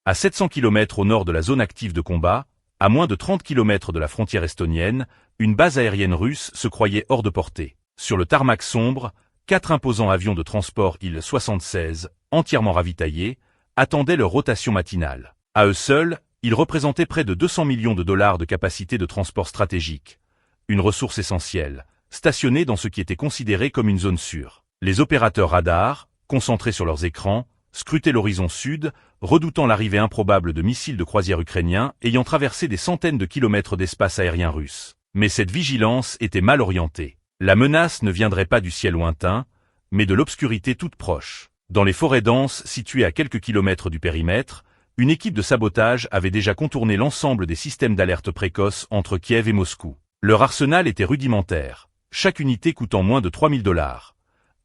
À 700 km au nord de la zone active de combat, à moins de 30 km de la frontière estonienne, une base aérienne russe se croyait hors de portée. Sur le tarmac sombre, 4 imposants avions de transport Il-76, entièrement ravitaillés, attendaient leur rotation matinale. À eux seuls, ils représentaient près de 200 millions de dollars de capacité de transport stratégique, une ressource essentielle, stationnée dans ce qui était considéré comme une zone sûre. Les opérateurs radars, concentrés sur leurs écrans, scrutaient l'horizon sud, redoutant l'arrivée improbable de missiles de croisière ukrainiens ayant traversé des centaines de kilomètres d'espace aérien russe. Mais cette vigilance était mal orientée. La menace ne viendrait pas du ciel lointain, mais de l'obscurité toute proche. Dans les forêts denses situées à quelques kilomètres du périmètre, une équipe de sabotage avait déjà contourné l'ensemble des systèmes d'alerte précoce entre Kiev et Moscou. Leur arsenal était rudimentaire, chaque unité coûtant moins de 3000 $,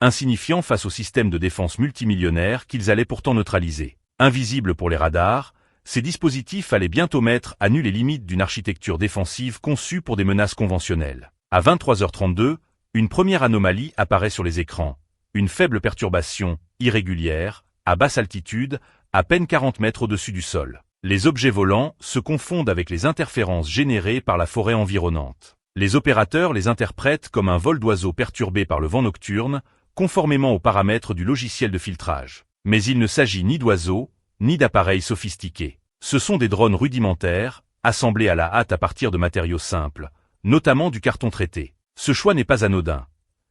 insignifiant face au système de défense multimillionnaire qu'ils allaient pourtant neutraliser. Invisibles pour les radars, ces dispositifs allaient bientôt mettre à nu les limites d'une architecture défensive conçue pour des menaces conventionnelles. À 23h32, une première anomalie apparaît sur les écrans. Une faible perturbation, irrégulière, à basse altitude, à peine 40 mètres au-dessus du sol. Les objets volants se confondent avec les interférences générées par la forêt environnante. Les opérateurs les interprètent comme un vol d'oiseaux perturbé par le vent nocturne, conformément aux paramètres du logiciel de filtrage. Mais il ne s'agit ni d'oiseaux, ni d'appareils sophistiqués. Ce sont des drones rudimentaires, assemblés à la hâte à partir de matériaux simples, notamment du carton traité. Ce choix n'est pas anodin.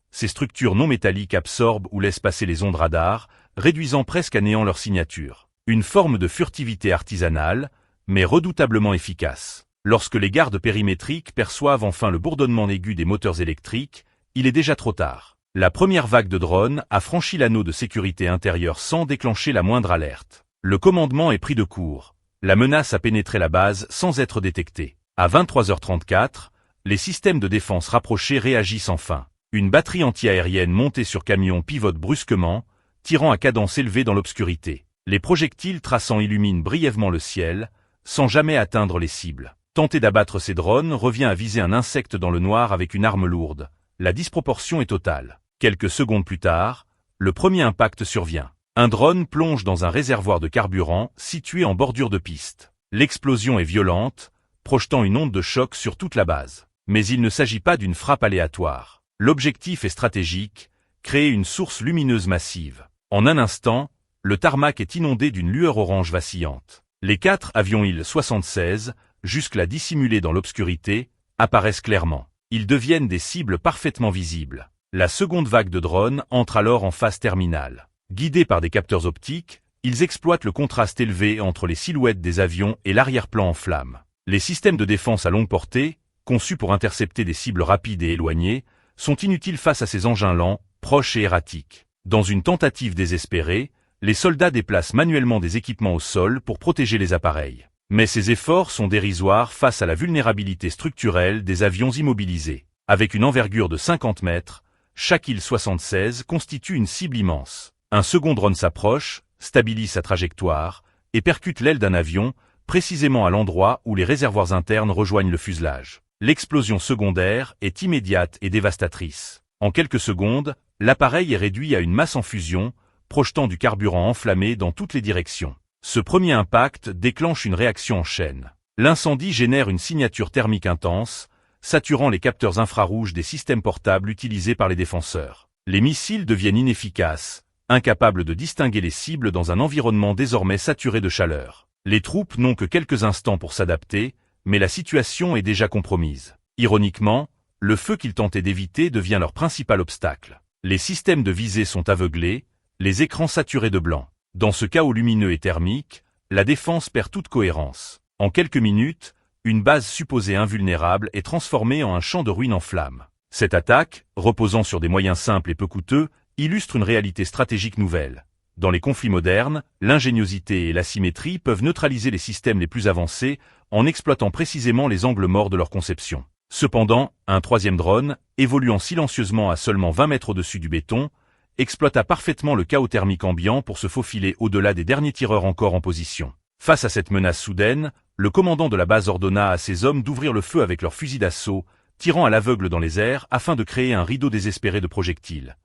Ces structures non métalliques absorbent ou laissent passer les ondes radars, réduisant presque à néant leur signature. Une forme de furtivité artisanale, mais redoutablement efficace. Lorsque les gardes périmétriques perçoivent enfin le bourdonnement aigu des moteurs électriques, il est déjà trop tard. La première vague de drones a franchi l'anneau de sécurité intérieure sans déclencher la moindre alerte. Le commandement est pris de court. La menace a pénétré la base sans être détectée. À 23h34, les systèmes de défense rapprochés réagissent enfin. Une batterie anti-aérienne montée sur camion pivote brusquement, tirant à cadence élevée dans l'obscurité. Les projectiles traçants illuminent brièvement le ciel, sans jamais atteindre les cibles. Tenter d'abattre ces drones revient à viser un insecte dans le noir avec une arme lourde. La disproportion est totale. Quelques secondes plus tard, le premier impact survient. Un drone plonge dans un réservoir de carburant situé en bordure de piste. L'explosion est violente, projetant une onde de choc sur toute la base. Mais il ne s'agit pas d'une frappe aléatoire. L'objectif est stratégique, créer une source lumineuse massive. En un instant, le tarmac est inondé d'une lueur orange vacillante. Les 4 avions Il-76, jusque-là dissimulés dans l'obscurité, apparaissent clairement. Ils deviennent des cibles parfaitement visibles. La seconde vague de drones entre alors en phase terminale. Guidés par des capteurs optiques, ils exploitent le contraste élevé entre les silhouettes des avions et l'arrière-plan en flammes. Les systèmes de défense à longue portée, conçus pour intercepter des cibles rapides et éloignées, sont inutiles face à ces engins lents, proches et erratiques. Dans une tentative désespérée, les soldats déplacent manuellement des équipements au sol pour protéger les appareils. Mais ces efforts sont dérisoires face à la vulnérabilité structurelle des avions immobilisés. Avec une envergure de 50 mètres, chaque Il-76 constitue une cible immense. Un second drone s'approche, stabilise sa trajectoire, et percute l'aile d'un avion, précisément à l'endroit où les réservoirs internes rejoignent le fuselage. L'explosion secondaire est immédiate et dévastatrice. En quelques secondes, l'appareil est réduit à une masse en fusion, projetant du carburant enflammé dans toutes les directions. Ce premier impact déclenche une réaction en chaîne. L'incendie génère une signature thermique intense, saturant les capteurs infrarouges des systèmes portables utilisés par les défenseurs. Les missiles deviennent inefficaces, incapables de distinguer les cibles dans un environnement désormais saturé de chaleur. Les troupes n'ont que quelques instants pour s'adapter, mais la situation est déjà compromise. Ironiquement, le feu qu'ils tentaient d'éviter devient leur principal obstacle. Les systèmes de visée sont aveuglés, les écrans saturés de blanc. Dans ce chaos lumineux et thermique, la défense perd toute cohérence. En quelques minutes, une base supposée invulnérable est transformée en un champ de ruines en flammes. Cette attaque, reposant sur des moyens simples et peu coûteux, illustre une réalité stratégique nouvelle. Dans les conflits modernes, l'ingéniosité et l'asymétrie peuvent neutraliser les systèmes les plus avancés en exploitant précisément les angles morts de leur conception. Cependant, un troisième drone, évoluant silencieusement à seulement 20 mètres au-dessus du béton, exploita parfaitement le chaos thermique ambiant pour se faufiler au-delà des derniers tireurs encore en position. Face à cette menace soudaine, le commandant de la base ordonna à ses hommes d'ouvrir le feu avec leurs fusils d'assaut, tirant à l'aveugle dans les airs afin de créer un rideau désespéré de projectiles.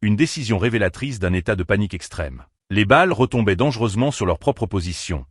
Une décision révélatrice d'un état de panique extrême. Les balles retombaient dangereusement sur leur propre position.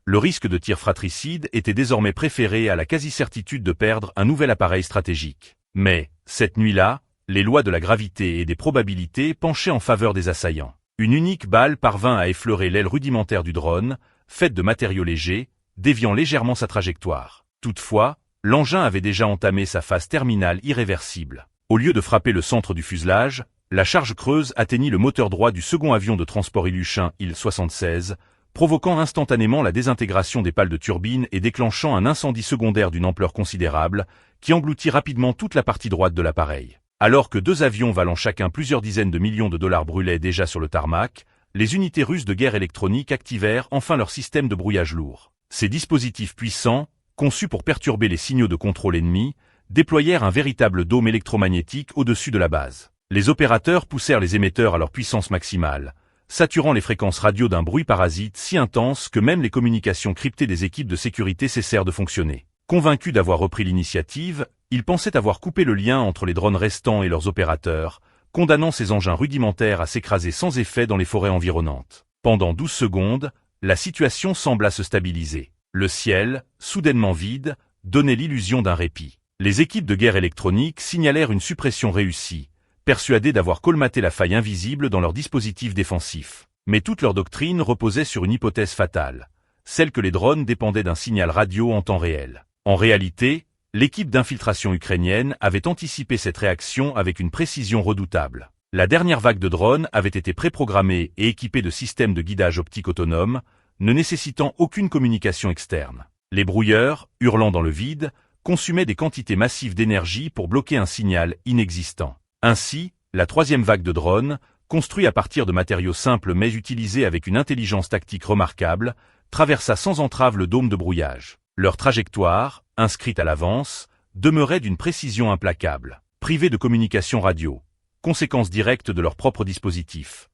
le risque de tir fratricide était désormais préféré à la quasi-certitude de perdre un nouvel appareil stratégique. Mais, cette nuit-là, les lois de la gravité et des probabilités penchaient en faveur des assaillants. Une unique balle parvint à effleurer l'aile rudimentaire du drone, faite de matériaux légers, déviant légèrement sa trajectoire. Toutefois, l'engin avait déjà entamé sa phase terminale irréversible. Au lieu de frapper le centre du fuselage, la charge creuse atteignit le moteur droit du second avion de transport Ilyushin Il-76, provoquant instantanément la désintégration des pales de turbine et déclenchant un incendie secondaire d'une ampleur considérable, qui engloutit rapidement toute la partie droite de l'appareil. Alors que 2 avions valant chacun plusieurs dizaines de millions de dollars brûlaient déjà sur le tarmac, les unités russes de guerre électronique activèrent enfin leur système de brouillage lourd. Ces dispositifs puissants, conçus pour perturber les signaux de contrôle ennemis, déployèrent un véritable dôme électromagnétique au-dessus de la base. Les opérateurs poussèrent les émetteurs à leur puissance maximale, saturant les fréquences radio d'un bruit parasite si intense que même les communications cryptées des équipes de sécurité cessèrent de fonctionner. Convaincus d'avoir repris l'initiative, ils pensaient avoir coupé le lien entre les drones restants et leurs opérateurs, condamnant ces engins rudimentaires à s'écraser sans effet dans les forêts environnantes. Pendant 12 secondes, la situation sembla se stabiliser. Le ciel, soudainement vide, donnait l'illusion d'un répit. Les équipes de guerre électronique signalèrent une suppression réussie, persuadés d'avoir colmaté la faille invisible dans leur dispositif défensif. Mais toute leur doctrine reposait sur une hypothèse fatale, celle que les drones dépendaient d'un signal radio en temps réel. En réalité, l'équipe d'infiltration ukrainienne avait anticipé cette réaction avec une précision redoutable. La dernière vague de drones avait été préprogrammée et équipée de systèmes de guidage optique autonome, ne nécessitant aucune communication externe. Les brouilleurs, hurlant dans le vide, consumaient des quantités massives d'énergie pour bloquer un signal inexistant. Ainsi, la 3e vague de drones, construits à partir de matériaux simples mais utilisés avec une intelligence tactique remarquable, traversa sans entrave le dôme de brouillage. Leur trajectoire, inscrite à l'avance, demeurait d'une précision implacable. Privés de communication radio, conséquence directe de leur propre dispositif,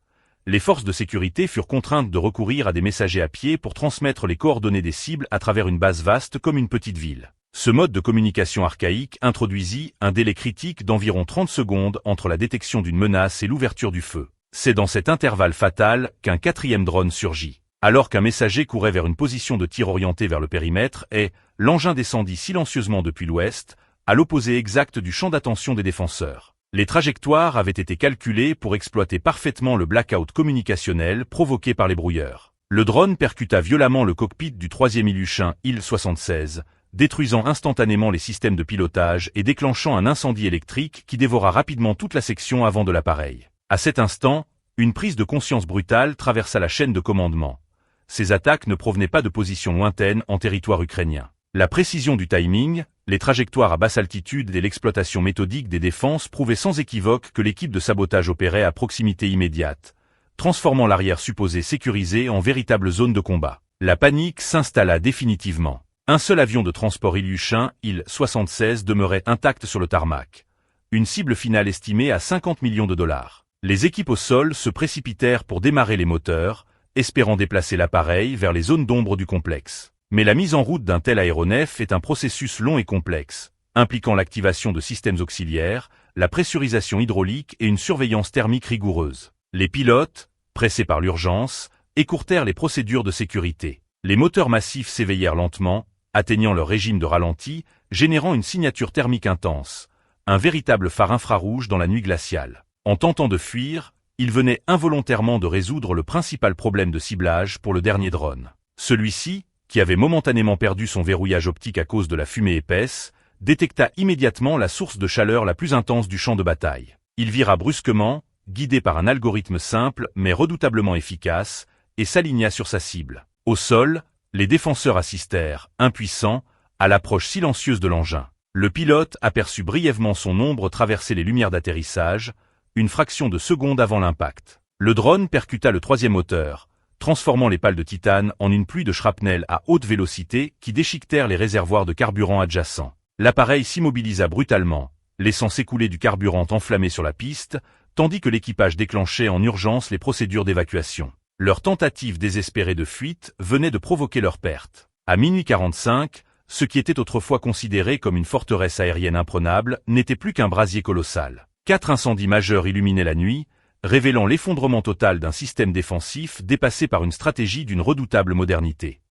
les forces de sécurité furent contraintes de recourir à des messagers à pied pour transmettre les coordonnées des cibles à travers une base vaste comme une petite ville. Ce mode de communication archaïque introduisit un délai critique d'environ 30 secondes entre la détection d'une menace et l'ouverture du feu. C'est dans cet intervalle fatal qu'un 4e drone surgit. Alors qu'un messager courait vers une position de tir orientée vers le périmètre et l'engin descendit silencieusement depuis l'ouest, à l'opposé exact du champ d'attention des défenseurs. Les trajectoires avaient été calculées pour exploiter parfaitement le blackout communicationnel provoqué par les brouilleurs. Le drone percuta violemment le cockpit du 3e Ilyushin Il-76, détruisant instantanément les systèmes de pilotage et déclenchant un incendie électrique qui dévora rapidement toute la section avant de l'appareil. À cet instant, une prise de conscience brutale traversa la chaîne de commandement. Ces attaques ne provenaient pas de positions lointaines en territoire ukrainien. La précision du timing, les trajectoires à basse altitude et l'exploitation méthodique des défenses prouvaient sans équivoque que l'équipe de sabotage opérait à proximité immédiate, transformant l'arrière supposé sécurisé en véritable zone de combat. La panique s'installa définitivement. Un seul avion de transport Ilyushin Il-76 demeurait intact sur le tarmac. Une cible finale estimée à 50 millions de dollars. Les équipes au sol se précipitèrent pour démarrer les moteurs, espérant déplacer l'appareil vers les zones d'ombre du complexe. Mais la mise en route d'un tel aéronef est un processus long et complexe, impliquant l'activation de systèmes auxiliaires, la pressurisation hydraulique et une surveillance thermique rigoureuse. Les pilotes, pressés par l'urgence, écourtèrent les procédures de sécurité. Les moteurs massifs s'éveillèrent lentement, atteignant leur régime de ralenti, générant une signature thermique intense, un véritable phare infrarouge dans la nuit glaciale. En tentant de fuir, ils venaient involontairement de résoudre le principal problème de ciblage pour le dernier drone. Celui-ci, qui avait momentanément perdu son verrouillage optique à cause de la fumée épaisse, détecta immédiatement la source de chaleur la plus intense du champ de bataille. Il vira brusquement, guidé par un algorithme simple mais redoutablement efficace, et s'aligna sur sa cible. Au sol, les défenseurs assistèrent, impuissants, à l'approche silencieuse de l'engin. Le pilote aperçut brièvement son ombre traverser les lumières d'atterrissage, une fraction de seconde avant l'impact. Le drone percuta le 3e moteur, transformant les pales de titane en une pluie de shrapnel à haute vélocité qui déchiquetèrent les réservoirs de carburant adjacents. L'appareil s'immobilisa brutalement, laissant s'écouler du carburant enflammé sur la piste, tandis que l'équipage déclenchait en urgence les procédures d'évacuation. Leur tentative désespérée de fuite venait de provoquer leur perte. À minuit 45, ce qui était autrefois considéré comme une forteresse aérienne imprenable n'était plus qu'un brasier colossal. 4 incendies majeurs illuminaient la nuit, révélant l'effondrement total d'un système défensif dépassé par une stratégie d'une redoutable modernité.